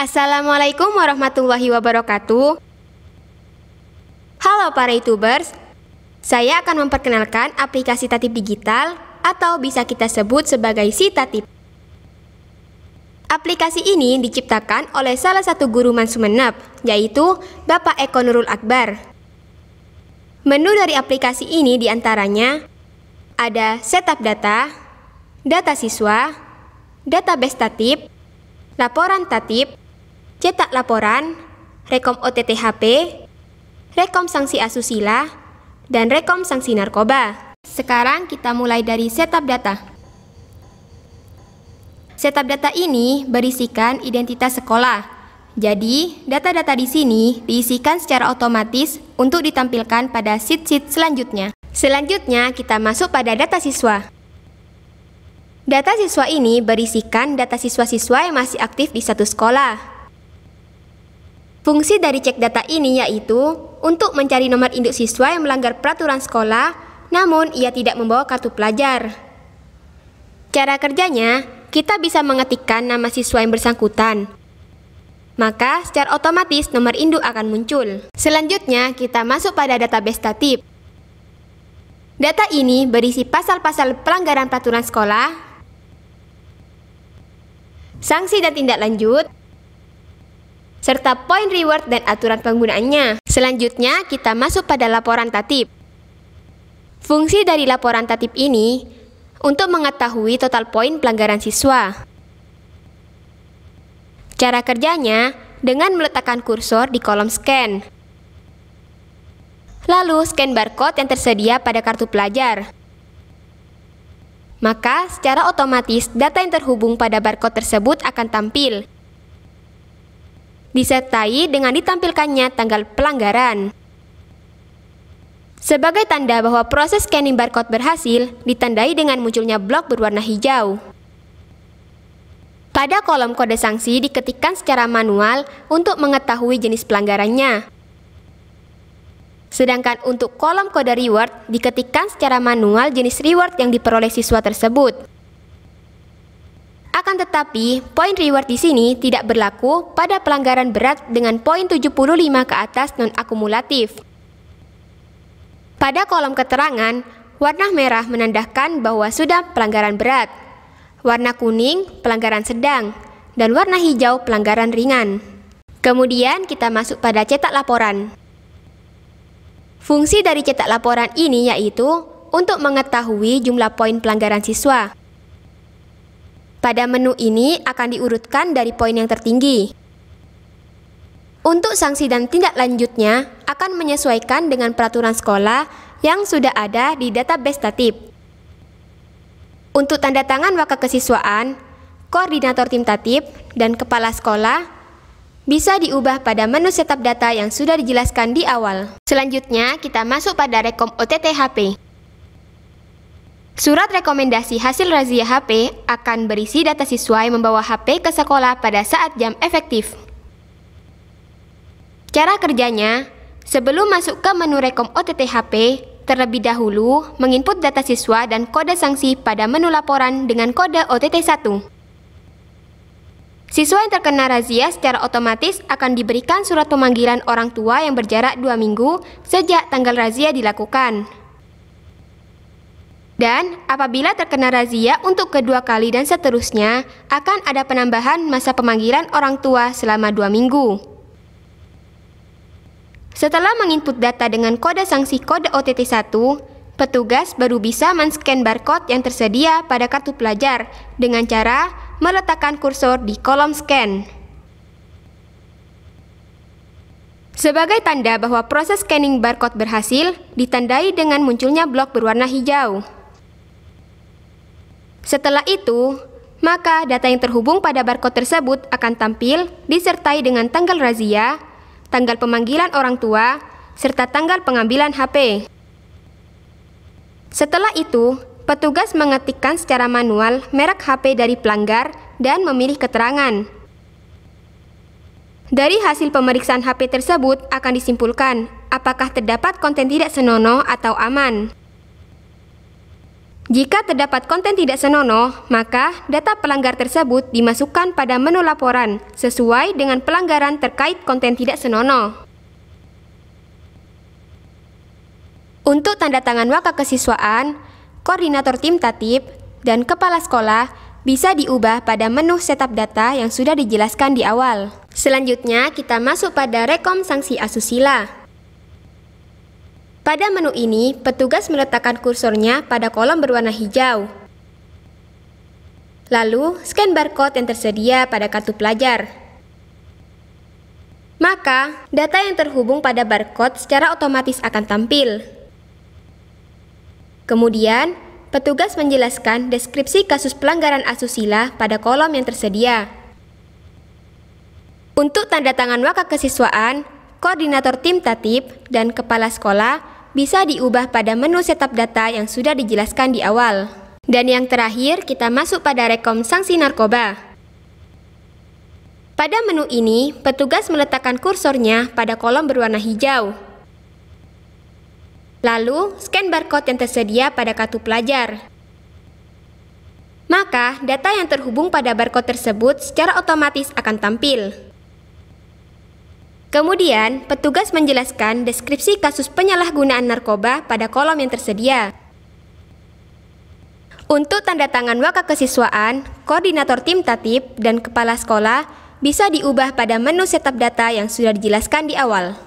Assalamualaikum warahmatullahi wabarakatuh. Halo para YouTubers, saya akan memperkenalkan aplikasi Tatip Digital atau bisa kita sebut sebagai si Tatip. Aplikasi ini diciptakan oleh salah satu guru Sumeneb, yaitu Bapak Eko Nurul Akbar. Menu dari aplikasi ini diantaranya ada setup data, data siswa, database Tatip, laporan Tatip, cetak laporan, rekom OTT HP, rekom sanksi asusila, dan rekom sanksi narkoba. Sekarang kita mulai dari setup data. Setup data ini berisikan identitas sekolah. Jadi, data-data di sini diisikan secara otomatis untuk ditampilkan pada sheet-sheet selanjutnya. Selanjutnya, kita masuk pada data siswa. Data siswa ini berisikan data siswa-siswa yang masih aktif di satu sekolah. Fungsi dari cek data ini yaitu untuk mencari nomor induk siswa yang melanggar peraturan sekolah, namun ia tidak membawa kartu pelajar. Cara kerjanya, kita bisa mengetikkan nama siswa yang bersangkutan. Maka secara otomatis nomor induk akan muncul. Selanjutnya, kita masuk pada database Tatip. Data ini berisi pasal-pasal pelanggaran peraturan sekolah, sanksi dan tindak lanjut, serta poin reward dan aturan penggunaannya. Selanjutnya, kita masuk pada laporan Tatip. Fungsi dari laporan Tatip ini untuk mengetahui total poin pelanggaran siswa. Cara kerjanya dengan meletakkan kursor di kolom scan. Lalu scan barcode yang tersedia pada kartu pelajar. Maka secara otomatis data yang terhubung pada barcode tersebut akan tampil, disertai dengan ditampilkannya tanggal pelanggaran. Sebagai tanda bahwa proses scanning barcode berhasil, ditandai dengan munculnya blok berwarna hijau. Pada kolom kode sanksi diketikkan secara manual untuk mengetahui jenis pelanggarannya. Sedangkan untuk kolom kode reward diketikkan secara manual jenis reward yang diperoleh siswa tersebut. Akan tetapi, poin reward di sini tidak berlaku pada pelanggaran berat dengan poin 75 ke atas non-akumulatif. Pada kolom keterangan, warna merah menandakan bahwa sudah pelanggaran berat, warna kuning pelanggaran sedang, dan warna hijau pelanggaran ringan. Kemudian kita masuk pada cetak laporan. Fungsi dari cetak laporan ini yaitu untuk mengetahui jumlah poin pelanggaran siswa. Pada menu ini akan diurutkan dari poin yang tertinggi. Untuk sanksi dan tindak lanjutnya akan menyesuaikan dengan peraturan sekolah yang sudah ada di database Tatip. Untuk tanda tangan waka kesiswaan, koordinator tim Tatip, dan kepala sekolah bisa diubah pada menu setup data yang sudah dijelaskan di awal. Selanjutnya kita masuk pada rekom OTT HP. Surat rekomendasi hasil razia HP akan berisi data siswa yang membawa HP ke sekolah pada saat jam efektif. Cara kerjanya, sebelum masuk ke menu rekom OTT HP, terlebih dahulu menginput data siswa dan kode sanksi pada menu laporan dengan kode OTT 1. Siswa yang terkena razia secara otomatis akan diberikan surat pemanggilan orang tua yang berjarak 2 minggu sejak tanggal razia dilakukan. Dan apabila terkena razia untuk kedua kali dan seterusnya, akan ada penambahan masa pemanggilan orang tua selama 2 minggu. Setelah menginput data dengan kode sanksi kode OTT 1, petugas baru bisa men-scan barcode yang tersedia pada kartu pelajar dengan cara meletakkan kursor di kolom scan. Sebagai tanda bahwa proses scanning barcode berhasil, ditandai dengan munculnya blok berwarna hijau. Setelah itu, maka data yang terhubung pada barcode tersebut akan tampil disertai dengan tanggal razia, tanggal pemanggilan orang tua, serta tanggal pengambilan HP. Setelah itu, petugas mengetikkan secara manual merek HP dari pelanggar dan memilih keterangan. Dari hasil pemeriksaan HP tersebut akan disimpulkan apakah terdapat konten tidak senonoh atau aman. Jika terdapat konten tidak senonoh, maka data pelanggar tersebut dimasukkan pada menu laporan sesuai dengan pelanggaran terkait konten tidak senonoh. Untuk tanda tangan waka kesiswaan, koordinator tim tatip, dan kepala sekolah bisa diubah pada menu setup data yang sudah dijelaskan di awal. Selanjutnya, kita masuk pada rekom sanksi asusila. Pada menu ini, petugas meletakkan kursornya pada kolom berwarna hijau. Lalu, scan barcode yang tersedia pada kartu pelajar. Maka, data yang terhubung pada barcode secara otomatis akan tampil. Kemudian, petugas menjelaskan deskripsi kasus pelanggaran asusila pada kolom yang tersedia. Untuk tanda tangan waka kesiswaan, koordinator tim tatip, dan kepala sekolah bisa diubah pada menu setup data yang sudah dijelaskan di awal. Dan yang terakhir, kita masuk pada rekom sanksi narkoba. Pada menu ini, petugas meletakkan kursornya pada kolom berwarna hijau. Lalu, scan barcode yang tersedia pada kartu pelajar. Maka, data yang terhubung pada barcode tersebut secara otomatis akan tampil. Kemudian, petugas menjelaskan deskripsi kasus penyalahgunaan narkoba pada kolom yang tersedia. Untuk tanda tangan waka kesiswaan, koordinator tim tatip, dan kepala sekolah bisa diubah pada menu setup data yang sudah dijelaskan di awal.